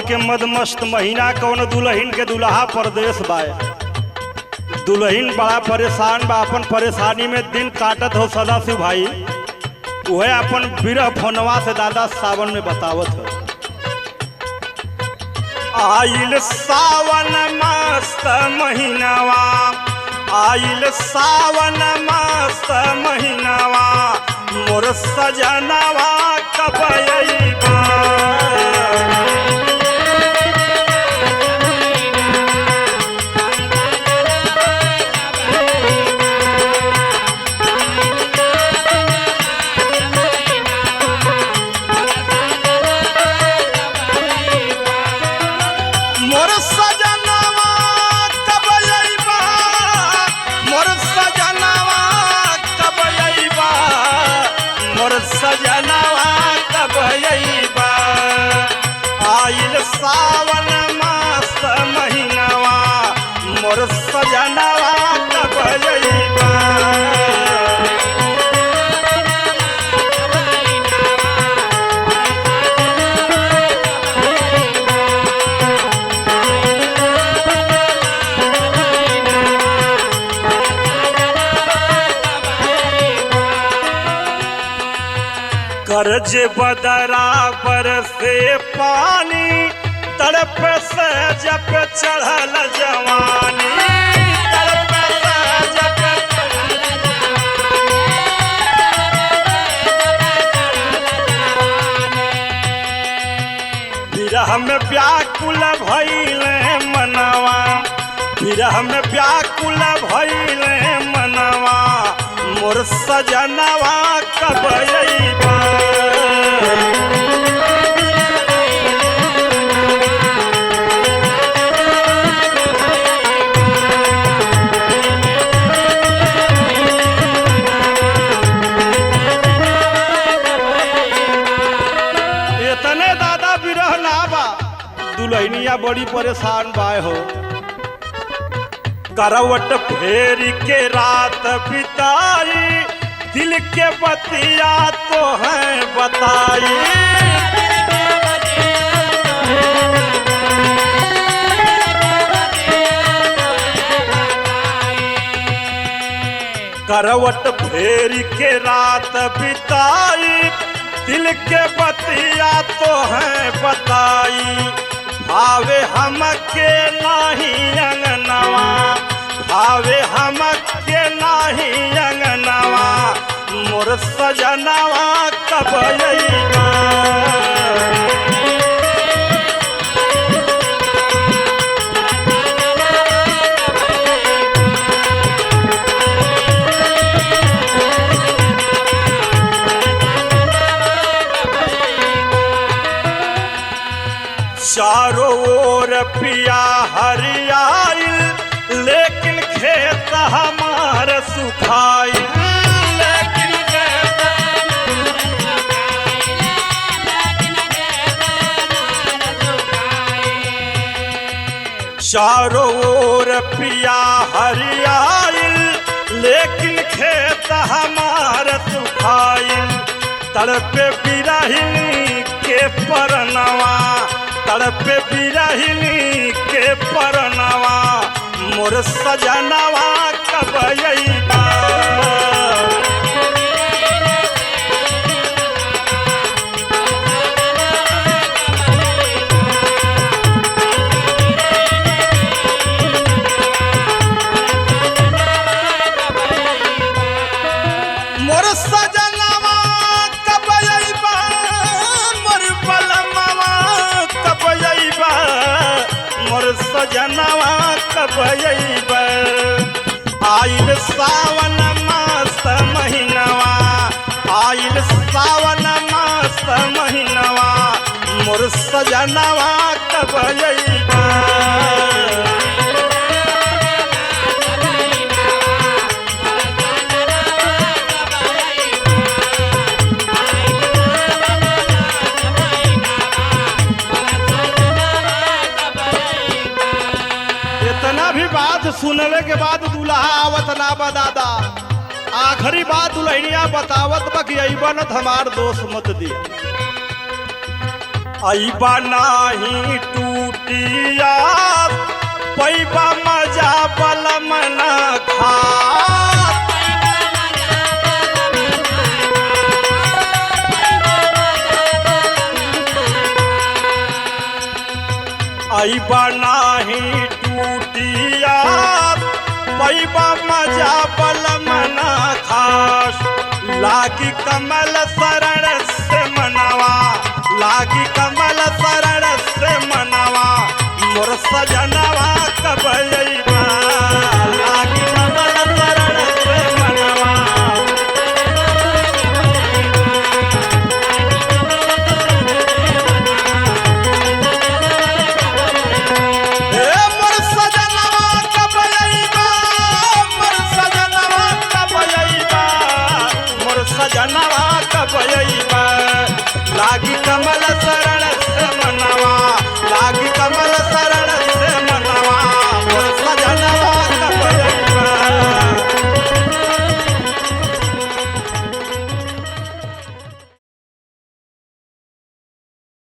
के मदमस्त महीना कौन दुल्हन के दुल्हा परदेश बाए। दुल्हन बड़ा परेशान बा, अपन परेशानी में दिन काटत हो सदाशिव भाई। वह अपन बिरह फोनवा से दादा सावन में बतावत हो। आइल सावन मस्त महीनावा, आइल सावन मस्त महीनावा, मोर सजनवा कब अइबा। सजनवा कब अइबा। आइल सावन मस्त महीनावा, मोर सजनवा कब अइबा। कर्ज बदराबर से पानी, तड़प से जब चढ़ल जवानी, तड़प से जब चढ़ल जवानी। विरह में व्याकुल भइले मनवा, विरह में व्याकुल भइले मनवा, मोर सजनवा कब अइबा। इतने दादा बिरह ना बा, दुल्हनिया बड़ी परेशान बाय हो। करवट फेर के रात बिताई, दिल के बतिया तो है बताई। करवट फेर के रात बिताई, दिल के बतिया तो है बताई। भावे हमके नाही अंगनवा, भावे हमके नाही अंगनवा, मोर सजनवा कब अइबा। चारों ओर पिया हरियाइल, लेकिन खेत हमार सुखाइल, लेकिन खेत चारों ओर पिया हरियाइल, लेकिन खेत हमार सुखाइल। तड़पे बिरहिनी के परनवा, तड़पे बिरहिनी के परनवा, मोर सजनवा कब अइबा। मोर सजनवा कब अइबा, मोर बलमवा कब अइबा, मोर सजनवा कब अइबा। आइल सावन मस्त महीनावा, आइल सावन मस्त महीनावा, मोर सजनवा कब अइबा। इतना भी बात सुनले के बाद दूल्हा आवत ना बा दादा। आखिरी बात दुल्हनिया बतावत बा कि अइबा न हमार दोस्त मत दिया। अइबा नाही टूटिया पैबा मजा बलम न खात अइबा नाही टूटिया पैबा मजा बलम न खास लागी कमल शरण से मनवा लागी कमल शरण से मनवा मोर सजनवा कब अइबा लागी कमल शरण से मनवा ए मोर सजनवा कब अइबा मोर सजनवा कब अइबा मोर सजनवा कब अइबा लागी